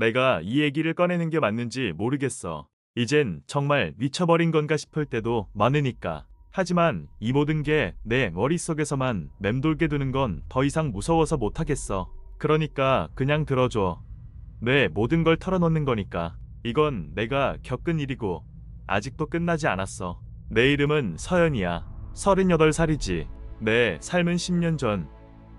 내가 이 얘기를 꺼내는 게 맞는지 모르겠어. 이젠 정말 미쳐버린 건가 싶을 때도 많으니까. 하지만 이 모든 게 내 머릿속에서만 맴돌게 두는 건 더 이상 무서워서 못하겠어. 그러니까 그냥 들어줘. 내 모든 걸 털어놓는 거니까. 이건 내가 겪은 일이고 아직도 끝나지 않았어. 내 이름은 서연이야. 38살이지. 내 삶은 10년 전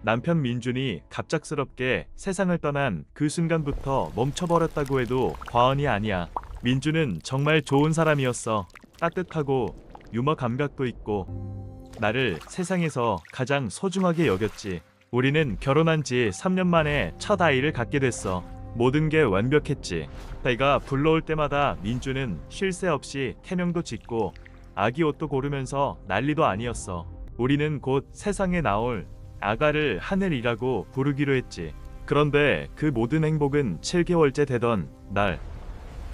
남편 민준이 갑작스럽게 세상을 떠난 그 순간부터 멈춰버렸다고 해도 과언이 아니야. 민준은 정말 좋은 사람이었어. 따뜻하고 유머 감각도 있고 나를 세상에서 가장 소중하게 여겼지. 우리는 결혼한 지 3년 만에 첫 아이를 갖게 됐어. 모든 게 완벽했지. 내가 불러올 때마다 민준은 쉴 새 없이 태명도 짓고 아기 옷도 고르면서 난리도 아니었어. 우리는 곧 세상에 나올 아가를 하늘이라고 부르기로 했지. 그런데 그 모든 행복은 7개월째 되던 날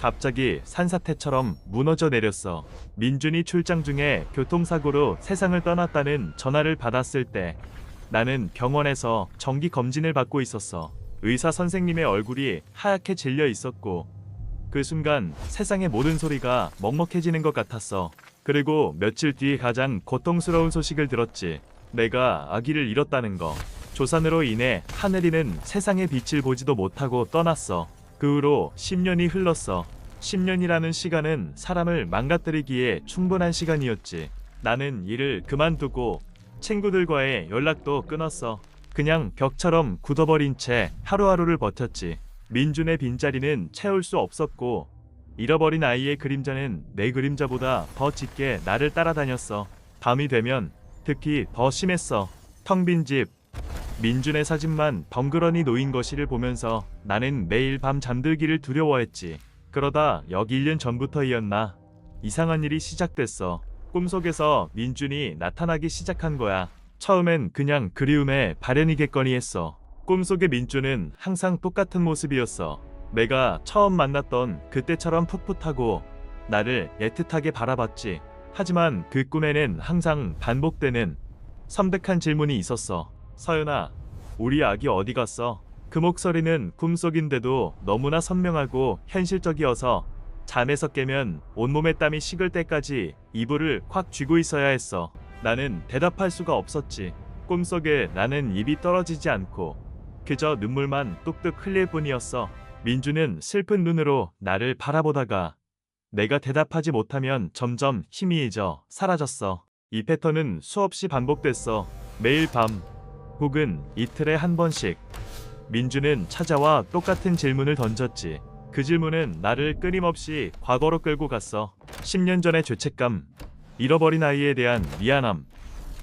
갑자기 산사태처럼 무너져 내렸어. 민준이 출장 중에 교통사고로 세상을 떠났다는 전화를 받았을 때 나는 병원에서 정기 검진을 받고 있었어. 의사 선생님의 얼굴이 하얗게 질려 있었고 그 순간 세상의 모든 소리가 먹먹해지는 것 같았어. 그리고 며칠 뒤 가장 고통스러운 소식을 들었지. 내가 아기를 잃었다는 거. 조산으로 인해 하늘이는 세상의 빛을 보지도 못하고 떠났어. 그 후로 10년이 흘렀어. 10년이라는 시간은 사람을 망가뜨리기에 충분한 시간이었지. 나는 일을 그만두고 친구들과의 연락도 끊었어. 그냥 벽처럼 굳어버린 채 하루하루를 버텼지. 민준의 빈자리는 채울 수 없었고 잃어버린 아이의 그림자는 내 그림자보다 더 짙게 나를 따라다녔어. 밤이 되면 특히 더 심했어. 텅 빈 집, 민준의 사진만 덩그러니 놓인 거실을 보면서 나는 매일 밤 잠들기를 두려워했지. 그러다 역 1년 전부터이었나 이상한 일이 시작됐어. 꿈속에서 민준이 나타나기 시작한 거야. 처음엔 그냥 그리움에 발현이겠거니 했어. 꿈속의 민준은 항상 똑같은 모습이었어. 내가 처음 만났던 그때처럼 풋풋하고 나를 애틋하게 바라봤지. 하지만 그 꿈에는 항상 반복되는 섬뜩한 질문이 있었어. 서연아, 우리 아기 어디 갔어? 그 목소리는 꿈속인데도 너무나 선명하고 현실적이어서 잠에서 깨면 온몸에 땀이 식을 때까지 이불을 콱 쥐고 있어야 했어. 나는 대답할 수가 없었지. 꿈속에 나는 입이 떨어지지 않고 그저 눈물만 뚝뚝 흘릴 뿐이었어. 민주는 슬픈 눈으로 나를 바라보다가 내가 대답하지 못하면 점점 희미해져 사라졌어. 이 패턴은 수없이 반복됐어. 매일 밤 혹은 이틀에 한 번씩 민주는 찾아와 똑같은 질문을 던졌지. 그 질문은 나를 끊임없이 과거로 끌고 갔어. 10년 전의 죄책감, 잃어버린 아이에 대한 미안함,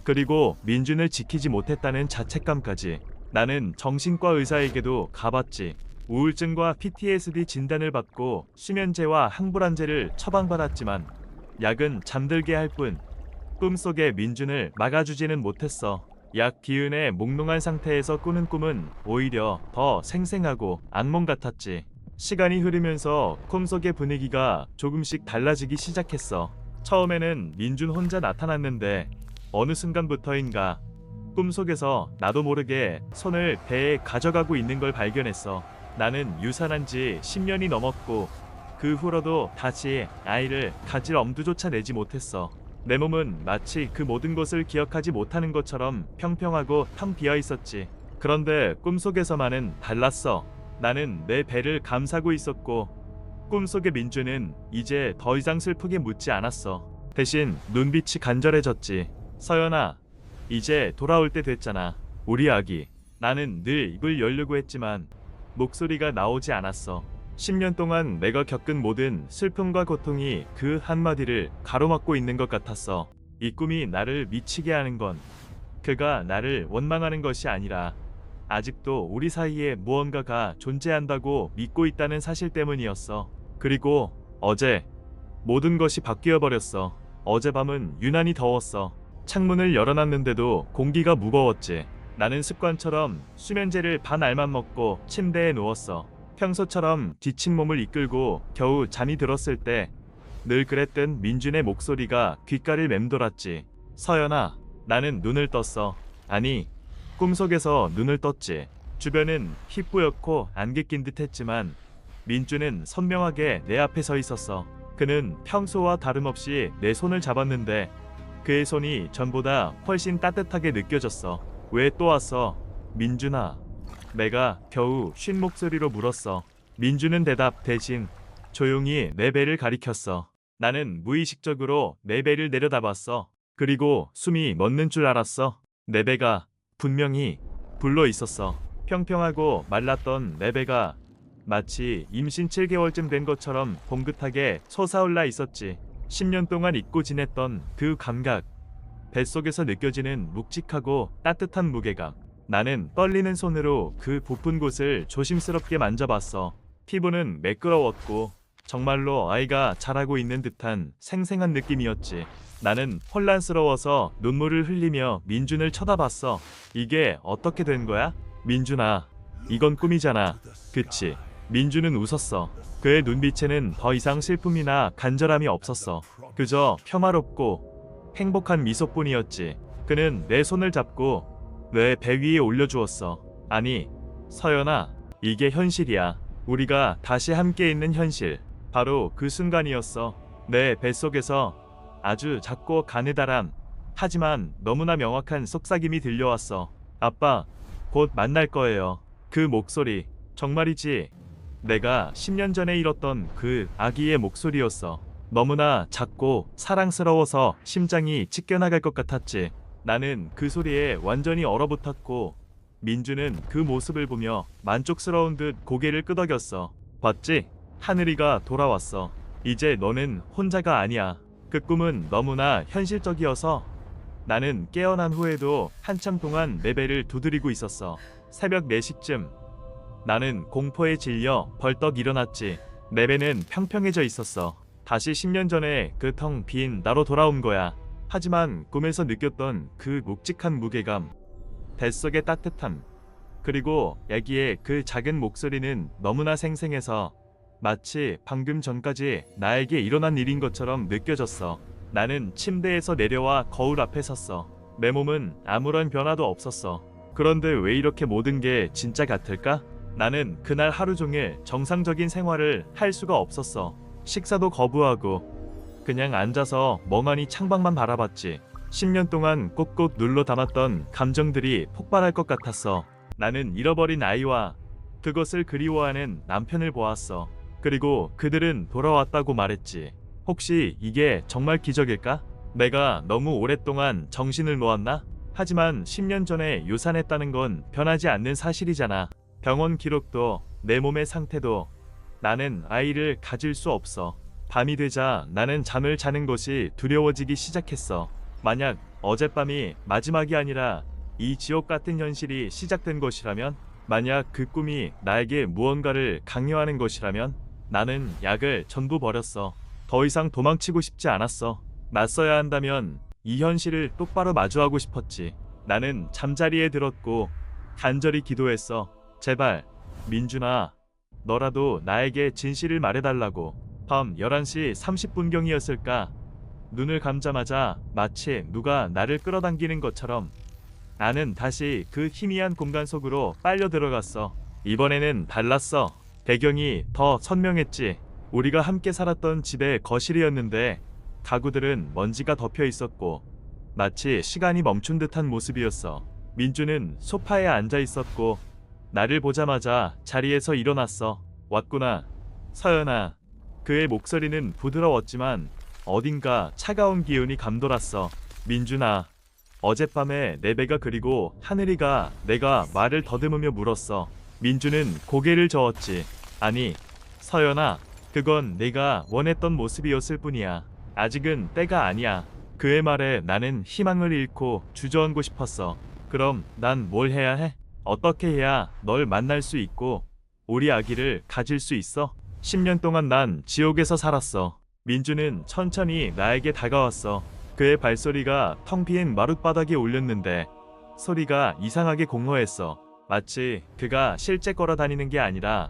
그리고 민준을 지키지 못했다는 자책감까지. 나는 정신과 의사에게도 가봤지. 우울증과 PTSD 진단을 받고 수면제와 항불안제를 처방받았지만 약은 잠들게 할 뿐 꿈속의 민준을 막아주지는 못했어. 약 기운에 몽롱한 상태에서 꾸는 꿈은 오히려 더 생생하고 악몽 같았지. 시간이 흐르면서 꿈속의 분위기가 조금씩 달라지기 시작했어. 처음에는 민준 혼자 나타났는데 어느 순간부터인가 꿈속에서 나도 모르게 손을 배에 가져가고 있는 걸 발견했어. 나는 유산한 지 10년이 넘었고 그 후로도 다시 아이를 가질 엄두조차 내지 못했어. 내 몸은 마치 그 모든 것을 기억하지 못하는 것처럼 평평하고 텅 비어 있었지. 그런데 꿈속에서만은 달랐어. 나는 내 배를 감싸고 있었고 꿈속의 민주는 이제 더 이상 슬프게 묻지 않았어. 대신 눈빛이 간절해졌지. 서연아, 이제 돌아올 때 됐잖아. 우리 아기. 나는 늘 입을 열려고 했지만 목소리가 나오지 않았어. 10년 동안 내가 겪은 모든 슬픔과 고통이 그 한마디를 가로막고 있는 것 같았어. 이 꿈이 나를 미치게 하는 건 그가 나를 원망하는 것이 아니라 아직도 우리 사이에 무언가가 존재한다고 믿고 있다는 사실 때문이었어. 그리고 어제 모든 것이 바뀌어 버렸어. 어젯밤은 유난히 더웠어. 창문을 열어놨는데도 공기가 무거웠지. 나는 습관처럼 수면제를 반 알만 먹고 침대에 누웠어. 평소처럼 지친 몸을 이끌고 겨우 잠이 들었을 때 늘 그랬던 민준의 목소리가 귓가를 맴돌았지. 서연아, 나는 눈을 떴어. 아니, 꿈속에서 눈을 떴지. 주변은 희뿌옇고 안개 낀 듯 했지만 민주는 선명하게 내 앞에 서 있었어. 그는 평소와 다름없이 내 손을 잡았는데 그의 손이 전보다 훨씬 따뜻하게 느껴졌어. 왜 또 왔어? 민준아. 내가 겨우 쉰 목소리로 물었어. 민주는 대답 대신 조용히 내 배를 가리켰어. 나는 무의식적으로 내 배를 내려다봤어. 그리고 숨이 멎는 줄 알았어. 내 배가 분명히 불러 있었어. 평평하고 말랐던 내 배가 마치 임신 7개월쯤 된 것처럼 봉긋하게 솟아올라 있었지. 10년 동안 잊고 지냈던 그 감각. 뱃속에서 느껴지는 묵직하고 따뜻한 무게감. 나는 떨리는 손으로 그 부푼 곳을 조심스럽게 만져봤어. 피부는 매끄러웠고 정말로 아이가 자라고 있는 듯한 생생한 느낌이었지. 나는 혼란스러워서 눈물을 흘리며 민준을 쳐다봤어. 이게 어떻게 된 거야? 민준아, 이건 꿈이잖아. 그치? 민준은 웃었어. 그의 눈빛에는 더 이상 슬픔이나 간절함이 없었어. 그저 평화롭고 행복한 미소뿐이었지. 그는 내 손을 잡고 내 배 위에 올려주었어. 아니, 서연아, 이게 현실이야. 우리가 다시 함께 있는 현실. 바로 그 순간이었어. 내 뱃속에서 아주 작고 가느다란 하지만 너무나 명확한 속삭임이 들려왔어. 아빠, 곧 만날 거예요. 그 목소리, 정말이지. 내가 10년 전에 잃었던 그 아기의 목소리였어. 너무나 작고 사랑스러워서 심장이 찢겨나갈 것 같았지. 나는 그 소리에 완전히 얼어붙었고 민주는 그 모습을 보며 만족스러운 듯 고개를 끄덕였어. 봤지? 하늘이가 돌아왔어. 이제 너는 혼자가 아니야. 그 꿈은 너무나 현실적이어서 나는 깨어난 후에도 한참 동안 내 배를 두드리고 있었어. 새벽 4시쯤 나는 공포에 질려 벌떡 일어났지. 내 배는 평평해져 있었어. 다시 10년 전에 그 텅 빈 나로 돌아온 거야. 하지만 꿈에서 느꼈던 그 묵직한 무게감, 뱃속의 따뜻함, 그리고 애기의 그 작은 목소리는 너무나 생생해서 마치 방금 전까지 나에게 일어난 일인 것처럼 느껴졌어. 나는 침대에서 내려와 거울 앞에 섰어. 내 몸은 아무런 변화도 없었어. 그런데 왜 이렇게 모든 게 진짜 같을까? 나는 그날 하루 종일 정상적인 생활을 할 수가 없었어. 식사도 거부하고 그냥 앉아서 멍하니 창밖만 바라봤지. 10년 동안 꼭꼭 눌러 담았던 감정들이 폭발할 것 같았어. 나는 잃어버린 아이와 그것을 그리워하는 남편을 보았어. 그리고 그들은 돌아왔다고 말했지. 혹시 이게 정말 기적일까? 내가 너무 오랫동안 정신을 놓았나? 하지만 10년 전에 유산했다는 건 변하지 않는 사실이잖아. 병원 기록도 내 몸의 상태도 나는 아이를 가질 수 없어. 밤이 되자 나는 잠을 자는 것이 두려워지기 시작했어. 만약 어젯밤이 마지막이 아니라 이 지옥 같은 현실이 시작된 것이라면, 만약 그 꿈이 나에게 무언가를 강요하는 것이라면 나는 약을 전부 버렸어. 더 이상 도망치고 싶지 않았어. 맞서야 한다면 이 현실을 똑바로 마주하고 싶었지. 나는 잠자리에 들었고 간절히 기도했어. 제발 민준아, 너라도 나에게 진실을 말해달라고. 밤 11시 30분경이었을까? 눈을 감자마자 마치 누가 나를 끌어당기는 것처럼 나는 다시 그 희미한 공간 속으로 빨려 들어갔어. 이번에는 달랐어. 배경이 더 선명했지. 우리가 함께 살았던 집의 거실이었는데 가구들은 먼지가 덮여 있었고 마치 시간이 멈춘 듯한 모습이었어. 민주는 소파에 앉아 있었고 나를 보자마자 자리에서 일어났어. 왔구나, 서연아. 그의 목소리는 부드러웠지만 어딘가 차가운 기운이 감돌았어. 민준아, 어젯밤에 내 배가 그리고 하늘이가 내가 말을 더듬으며 물었어. 민주는 고개를 저었지. 아니, 서연아, 그건 내가 원했던 모습이었을 뿐이야. 아직은 때가 아니야. 그의 말에 나는 희망을 잃고 주저앉고 싶었어. 그럼 난 뭘 해야 해? 어떻게 해야 널 만날 수 있고 우리 아기를 가질 수 있어? 10년 동안 난 지옥에서 살았어. 민주는 천천히 나에게 다가왔어. 그의 발소리가 텅 빈 마룻바닥에 울렸는데 소리가 이상하게 공허했어. 마치 그가 실제 걸어 다니는 게 아니라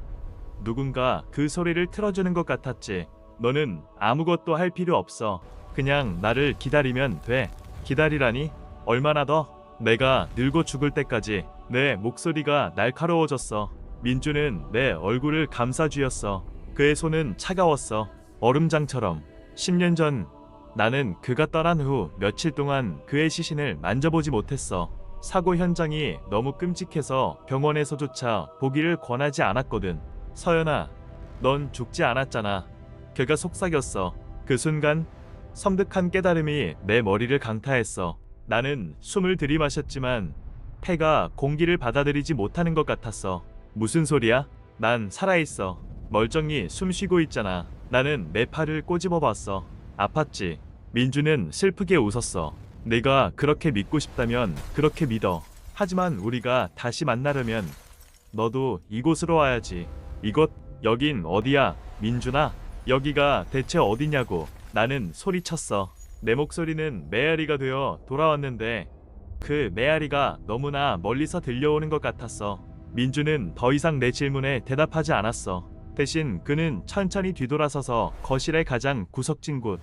누군가 그 소리를 틀어주는 것 같았지. 너는 아무것도 할 필요 없어. 그냥 나를 기다리면 돼. 기다리라니? 얼마나 더? 내가 늙어 죽을 때까지. 내 목소리가 날카로워졌어. 민주는 내 얼굴을 감싸쥐었어. 그의 손은 차가웠어. 얼음장처럼. 10년 전 나는 그가 떠난 후 며칠 동안 그의 시신을 만져보지 못했어. 사고 현장이 너무 끔찍해서 병원에서조차 보기를 권하지 않았거든. 서연아, 넌 죽지 않았잖아. 그가 속삭였어. 그 순간 섬뜩한 깨달음이 내 머리를 강타했어. 나는 숨을 들이마셨지만 폐가 공기를 받아들이지 못하는 것 같았어. 무슨 소리야? 난 살아있어. 멀쩡히 숨 쉬고 있잖아. 나는 내 팔을 꼬집어 봤어. 아팠지. 민주는 슬프게 웃었어. 내가 그렇게 믿고 싶다면 그렇게 믿어. 하지만 우리가 다시 만나려면 너도 이곳으로 와야지. 이곳, 여긴 어디야? 민준아, 여기가 대체 어디냐고. 나는 소리쳤어. 내 목소리는 메아리가 되어 돌아왔는데 그 메아리가 너무나 멀리서 들려오는 것 같았어. 민주는 더 이상 내 질문에 대답하지 않았어. 대신 그는 천천히 뒤돌아서서 거실의 가장 구석진 곳,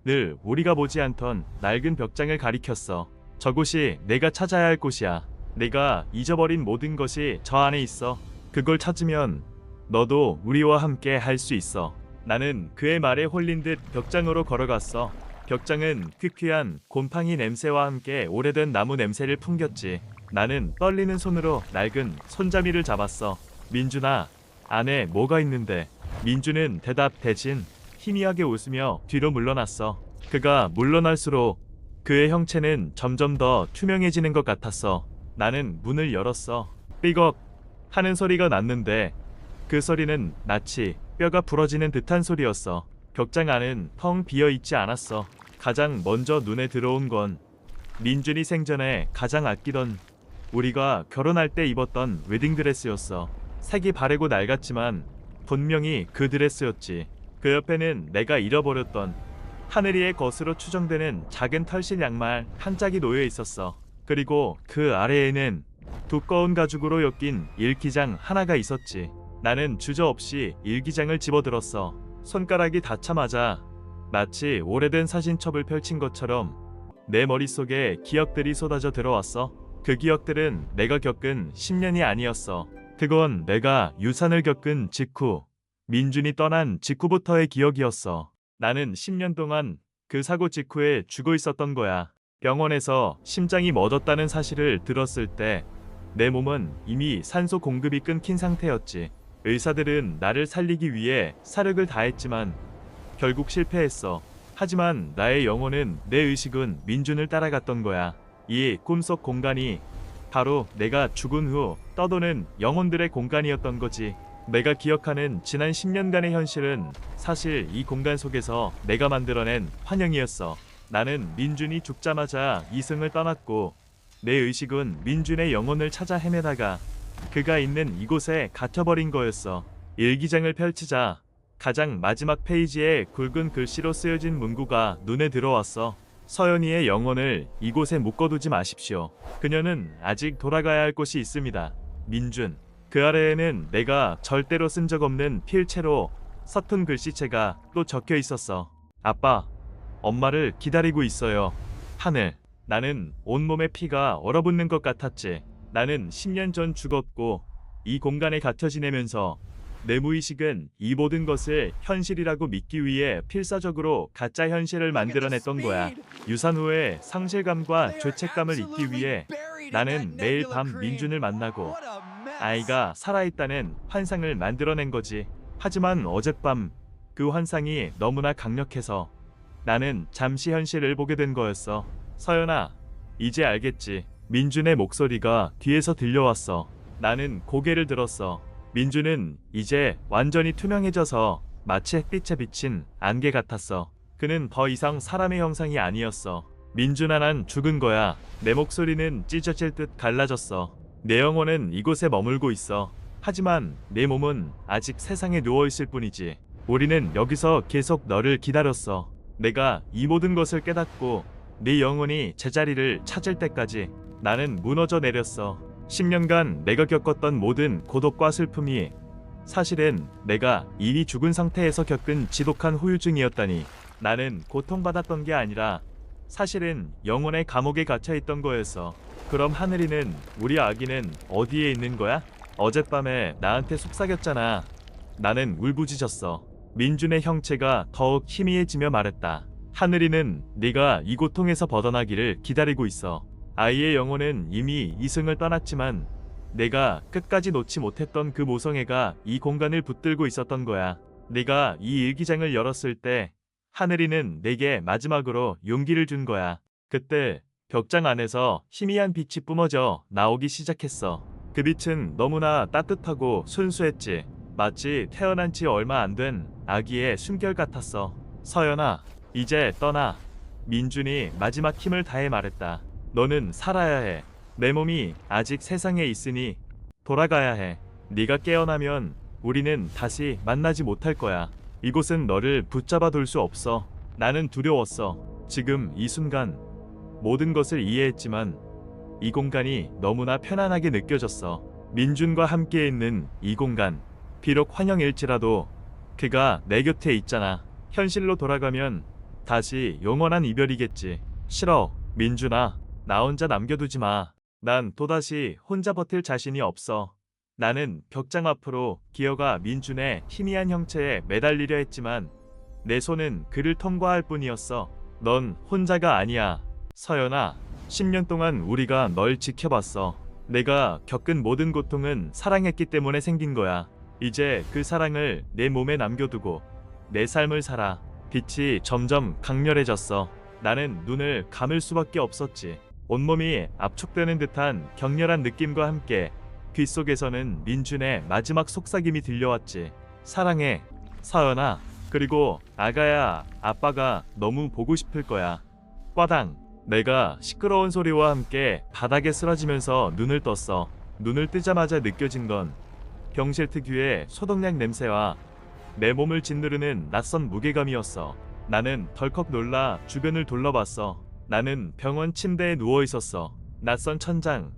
늘 우리가 보지 않던 낡은 벽장을 가리켰어. 저곳이 내가 찾아야 할 곳이야. 내가 잊어버린 모든 것이 저 안에 있어. 그걸 찾으면 너도 우리와 함께 할 수 있어. 나는 그의 말에 홀린 듯 벽장으로 걸어갔어. 벽장은 퀴퀴한 곰팡이 냄새와 함께 오래된 나무 냄새를 풍겼지. 나는 떨리는 손으로 낡은 손잡이를 잡았어. 민준아, 안에 뭐가 있는데? 민주는 대답 대신 희미하게 웃으며 뒤로 물러났어. 그가 물러날수록 그의 형체는 점점 더 투명해지는 것 같았어. 나는 문을 열었어. 삐걱 하는 소리가 났는데 그 소리는 마치 뼈가 부러지는 듯한 소리였어. 벽장 안은 텅 비어 있지 않았어. 가장 먼저 눈에 들어온 건 민준이 생전에 가장 아끼던, 우리가 결혼할 때 입었던 웨딩드레스였어. 색이 바래고 낡았지만 분명히 그 드레스였지. 그 옆에는 내가 잃어버렸던 하늘이의 것으로 추정되는 작은 털실 양말 한 짝이 놓여 있었어. 그리고 그 아래에는 두꺼운 가죽으로 엮인 일기장 하나가 있었지. 나는 주저없이 일기장을 집어들었어. 손가락이 닿자마자 마치 오래된 사진첩을 펼친 것처럼 내 머릿속에 기억들이 쏟아져 들어왔어. 그 기억들은 내가 겪은 10년이 아니었어. 그건 내가 유산을 겪은 직후, 민준이 떠난 직후부터의 기억이었어. 나는 10년 동안 그 사고 직후에 죽어 있었던 거야. 병원에서 심장이 멎었다는 사실을 들었을 때 내 몸은 이미 산소 공급이 끊긴 상태였지. 의사들은 나를 살리기 위해 사력을 다했지만 결국 실패했어. 하지만 나의 영혼은, 내 의식은 민준을 따라갔던 거야. 이 꿈속 공간이 바로 내가 죽은 후 떠도는 영혼들의 공간이었던 거지. 내가 기억하는 지난 10년간의 현실은 사실 이 공간 속에서 내가 만들어낸 환영이었어. 나는 민준이 죽자마자 이승을 떠났고 내 의식은 민준의 영혼을 찾아 헤매다가 그가 있는 이곳에 갇혀버린 거였어. 일기장을 펼치자 가장 마지막 페이지에 굵은 글씨로 쓰여진 문구가 눈에 들어왔어. 서연이의 영혼을 이곳에 묶어두지 마십시오. 그녀는 아직 돌아가야 할 곳이 있습니다. 민준. 그 아래에는 내가 절대로 쓴 적 없는 필체로 서툰 글씨체가 또 적혀 있었어. 아빠, 엄마를 기다리고 있어요. 하늘. 나는 온몸에 피가 얼어붙는 것 같았지. 나는 10년 전 죽었고 이 공간에 갇혀 지내면서 내 무의식은 이 모든 것을 현실이라고 믿기 위해 필사적으로 가짜 현실을 만들어냈던 거야. 유산 후의 상실감과 죄책감을 잊기 위해 나는 매일 밤 민준을 만나고 아이가 살아있다는 환상을 만들어낸 거지. 하지만 어젯밤 그 환상이 너무나 강력해서 나는 잠시 현실을 보게 된 거였어. 서연아, 이제 알겠지. 민준의 목소리가 뒤에서 들려왔어. 나는 고개를 들었어. 민준은 이제 완전히 투명해져서 마치 햇빛에 비친 안개 같았어. 그는 더 이상 사람의 형상이 아니었어. 민준아, 난 죽은 거야. 내 목소리는 찢어질 듯 갈라졌어. 내 영혼은 이곳에 머물고 있어. 하지만 내 몸은 아직 세상에 누워있을 뿐이지. 우리는 여기서 계속 너를 기다렸어. 내가 이 모든 것을 깨닫고 네 영혼이 제자리를 찾을 때까지 나는 무너져 내렸어. 10년간 내가 겪었던 모든 고독과 슬픔이 사실은 내가 이미 죽은 상태에서 겪은 지독한 후유증이었다니. 나는 고통받았던 게 아니라 사실은 영혼의 감옥에 갇혀있던 거였어. 그럼 하늘이는, 우리 아기는 어디에 있는 거야? 어젯밤에 나한테 속삭였잖아. 나는 울부짖었어. 민준의 형체가 더욱 희미해지며 말했다. 하늘이는 네가 이 고통에서 벗어나기를 기다리고 있어. 아이의 영혼은 이미 이승을 떠났지만 내가 끝까지 놓지 못했던 그 모성애가 이 공간을 붙들고 있었던 거야. 네가 이 일기장을 열었을 때 하늘이는 내게 마지막으로 용기를 준 거야. 그때 벽장 안에서 희미한 빛이 뿜어져 나오기 시작했어. 그 빛은 너무나 따뜻하고 순수했지. 마치 태어난 지 얼마 안 된 아기의 숨결 같았어. 서연아, 이제 떠나. 민준이 마지막 힘을 다해 말했다. 너는 살아야 해. 내 몸이 아직 세상에 있으니 돌아가야 해. 네가 깨어나면 우리는 다시 만나지 못할 거야. 이곳은 너를 붙잡아 둘 수 없어. 나는 두려웠어. 지금 이 순간 모든 것을 이해했지만 이 공간이 너무나 편안하게 느껴졌어. 민준과 함께 있는 이 공간. 비록 환영일지라도 그가 내 곁에 있잖아. 현실로 돌아가면 다시 영원한 이별이겠지. 싫어, 민준아. 나 혼자 남겨두지 마. 난 또다시 혼자 버틸 자신이 없어. 나는 벽장 앞으로 기어가 민준의 희미한 형체에 매달리려 했지만 내 손은 그를 통과할 뿐이었어. 넌 혼자가 아니야. 서연아, 10년 동안 우리가 널 지켜봤어. 내가 겪은 모든 고통은 사랑했기 때문에 생긴 거야. 이제 그 사랑을 내 몸에 남겨두고 내 삶을 살아. 빛이 점점 강렬해졌어. 나는 눈을 감을 수밖에 없었지. 온몸이 압축되는 듯한 격렬한 느낌과 함께 귓속에서는 민준의 마지막 속삭임이 들려왔지. 사랑해, 서연아. 그리고 아가야, 아빠가 너무 보고 싶을 거야. 꽈당. 내가 시끄러운 소리와 함께 바닥에 쓰러지면서 눈을 떴어. 눈을 뜨자마자 느껴진 건 병실 특유의 소독약 냄새와 내 몸을 짓누르는 낯선 무게감이었어. 나는 덜컥 놀라 주변을 둘러봤어. 나는 병원 침대에 누워 있었어. 낯선 천장,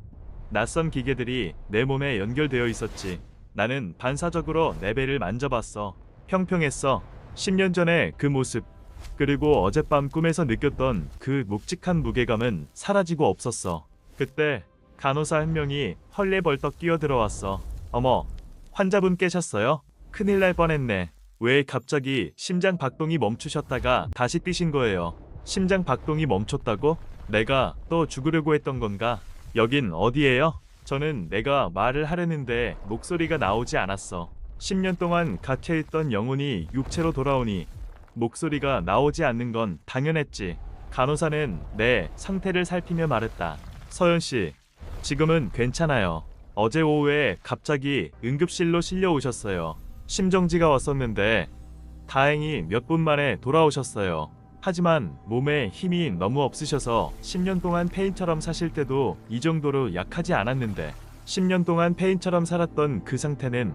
낯선 기계들이 내 몸에 연결되어 있었지. 나는 반사적으로 내 배를 만져봤어. 평평했어. 10년 전의 그 모습, 그리고 어젯밤 꿈에서 느꼈던 그 묵직한 무게감은 사라지고 없었어. 그때 간호사 한 명이 헐레벌떡 뛰어들어왔어. 어머, 환자분 깨셨어요? 큰일 날 뻔했네. 왜 갑자기 심장 박동이 멈추셨다가 다시 뛰신 거예요? 심장 박동이 멈췄다고? 내가 또 죽으려고 했던 건가? 여긴 어디예요? 저는 내가 말을 하려는데 목소리가 나오지 않았어. 10년 동안 갇혀있던 영혼이 육체로 돌아오니 목소리가 나오지 않는 건 당연했지. 간호사는 내 상태를 살피며 말했다. 서연씨, 지금은 괜찮아요. 어제 오후에 갑자기 응급실로 실려오셨어요. 심정지가 왔었는데 다행히 몇 분 만에 돌아오셨어요. 하지만 몸에 힘이 너무 없으셔서 10년 동안 폐인처럼 사실 때도 이 정도로 약하지 않았는데 10년 동안 폐인처럼 살았던 그 상태는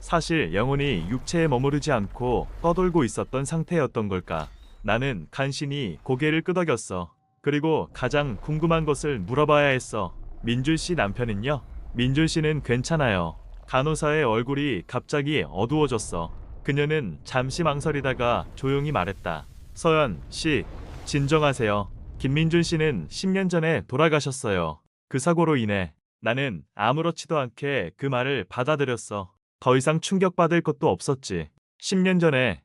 사실 영혼이 육체에 머무르지 않고 떠돌고 있었던 상태였던 걸까? 나는 간신히 고개를 끄덕였어. 그리고 가장 궁금한 것을 물어봐야 했어. 민준 씨 남편은요? 민준 씨는 괜찮아요. 간호사의 얼굴이 갑자기 어두워졌어. 그녀는 잠시 망설이다가 조용히 말했다. 서연 씨, 진정하세요. 김민준 씨는 10년 전에 돌아가셨어요. 그 사고로 인해. 나는 아무렇지도 않게 그 말을 받아들였어. 더 이상 충격받을 것도 없었지. 10년 전에,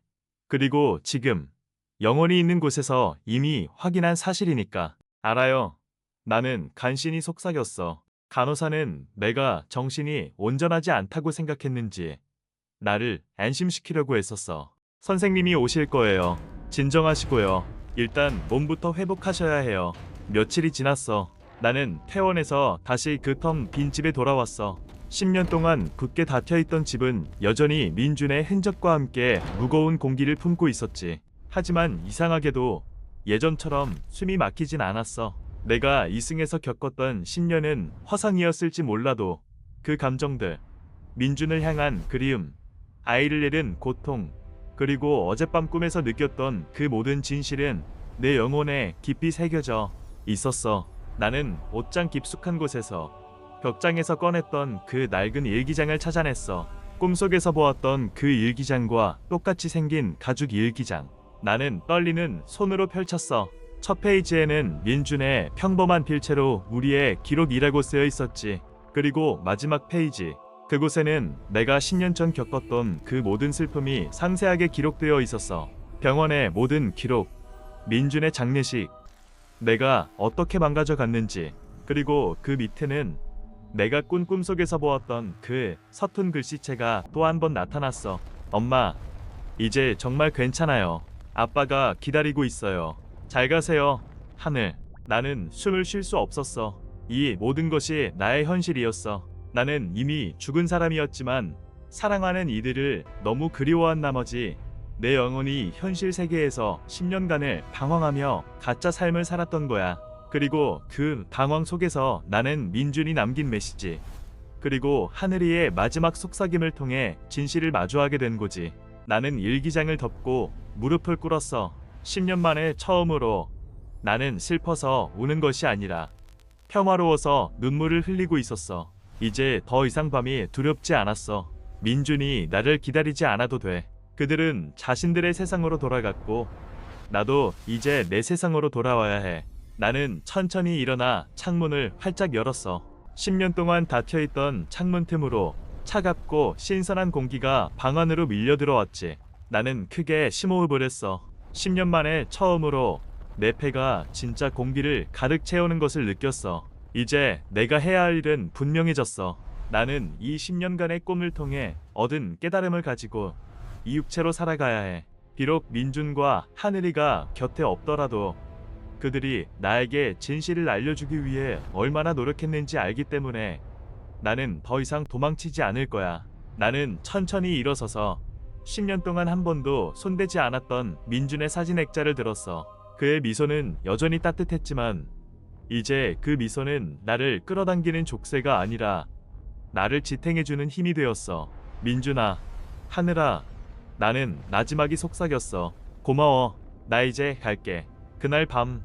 그리고 지금, 영혼이 있는 곳에서 이미 확인한 사실이니까. 알아요. 나는 간신히 속삭였어. 간호사는 내가 정신이 온전하지 않다고 생각했는지 나를 안심시키려고 했었어. 선생님이 오실 거예요. 진정하시고요. 일단 몸부터 회복하셔야 해요. 며칠이 지났어. 나는 퇴원해서 다시 그 텅 빈 집에 돌아왔어. 10년 동안 굳게 닫혀있던 집은 여전히 민준의 흔적과 함께 무거운 공기를 품고 있었지. 하지만 이상하게도 예전처럼 숨이 막히진 않았어. 내가 이승에서 겪었던 10년은 화상이었을지 몰라도 그 감정들, 민준을 향한 그리움, 아이를 잃은 고통, 그리고 어젯밤 꿈에서 느꼈던 그 모든 진실은 내 영혼에 깊이 새겨져 있었어. 나는 옷장 깊숙한 곳에서 벽장에서 꺼냈던 그 낡은 일기장을 찾아냈어. 꿈속에서 보았던 그 일기장과 똑같이 생긴 가죽 일기장. 나는 떨리는 손으로 펼쳤어. 첫 페이지에는 민준의 평범한 필체로 우리의 기록이라고 쓰여 있었지. 그리고 마지막 페이지. 그곳에는 내가 10년 전 겪었던 그 모든 슬픔이 상세하게 기록되어 있었어. 병원의 모든 기록, 민준의 장례식, 내가 어떻게 망가져 갔는지, 그리고 그 밑에는 내가 꾼 꿈속에서 보았던 그 서툰 글씨체가 또 한 번 나타났어. 엄마, 이제 정말 괜찮아요. 아빠가 기다리고 있어요. 잘 가세요, 하늘. 나는 숨을 쉴 수 없었어. 이 모든 것이 나의 현실이었어. 나는 이미 죽은 사람이었지만 사랑하는 이들을 너무 그리워한 나머지 내 영혼이 현실 세계에서 10년간을 방황하며 가짜 삶을 살았던 거야. 그리고 그 방황 속에서 나는 민준이 남긴 메시지, 그리고 하늘이의 마지막 속삭임을 통해 진실을 마주하게 된 거지. 나는 일기장을 덮고 무릎을 꿇었어. 10년 만에 처음으로 나는 슬퍼서 우는 것이 아니라 평화로워서 눈물을 흘리고 있었어. 이제 더 이상 밤이 두렵지 않았어. 민준이 나를 기다리지 않아도 돼. 그들은 자신들의 세상으로 돌아갔고 나도 이제 내 세상으로 돌아와야 해. 나는 천천히 일어나 창문을 활짝 열었어. 10년 동안 닫혀있던 창문 틈으로 차갑고 신선한 공기가 방 안으로 밀려 들어왔지. 나는 크게 심호흡을 했어. 10년 만에 처음으로 내 폐가 진짜 공기를 가득 채우는 것을 느꼈어. 이제 내가 해야 할 일은 분명해졌어. 나는 이 10년간의 꿈을 통해 얻은 깨달음을 가지고 이 육체로 살아가야 해. 비록 민준과 하늘이가 곁에 없더라도 그들이 나에게 진실을 알려주기 위해 얼마나 노력했는지 알기 때문에 나는 더 이상 도망치지 않을 거야. 나는 천천히 일어서서 10년 동안 한 번도 손대지 않았던 민준의 사진 액자를 들었어. 그의 미소는 여전히 따뜻했지만 이제 그 미소는 나를 끌어당기는 족쇄가 아니라 나를 지탱해주는 힘이 되었어. 민준아, 하늘아, 나는 나지막이 속삭였어. 고마워. 나 이제 갈게. 그날 밤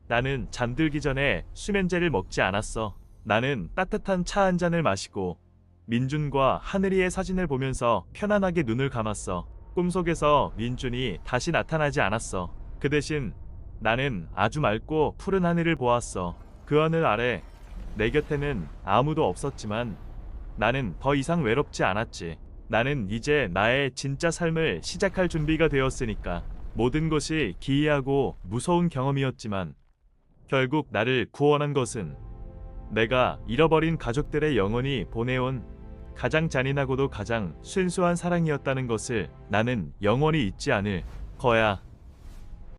나는 잠들기 전에 수면제를 먹지 않았어. 나는 따뜻한 차 한 잔을 마시고 민준과 하늘이의 사진을 보면서 편안하게 눈을 감았어. 꿈속에서 민준이 다시 나타나지 않았어. 그 대신 나는 아주 맑고 푸른 하늘을 보았어. 그 하늘 아래 내 곁에는 아무도 없었지만 나는 더 이상 외롭지 않았지. 나는 이제 나의 진짜 삶을 시작할 준비가 되었으니까. 모든 것이 기이하고 무서운 경험이었지만 결국 나를 구원한 것은 내가 잃어버린 가족들의 영혼이 보내온 가장 잔인하고도 가장 순수한 사랑이었다는 것을 나는 영원히 잊지 않을 거야.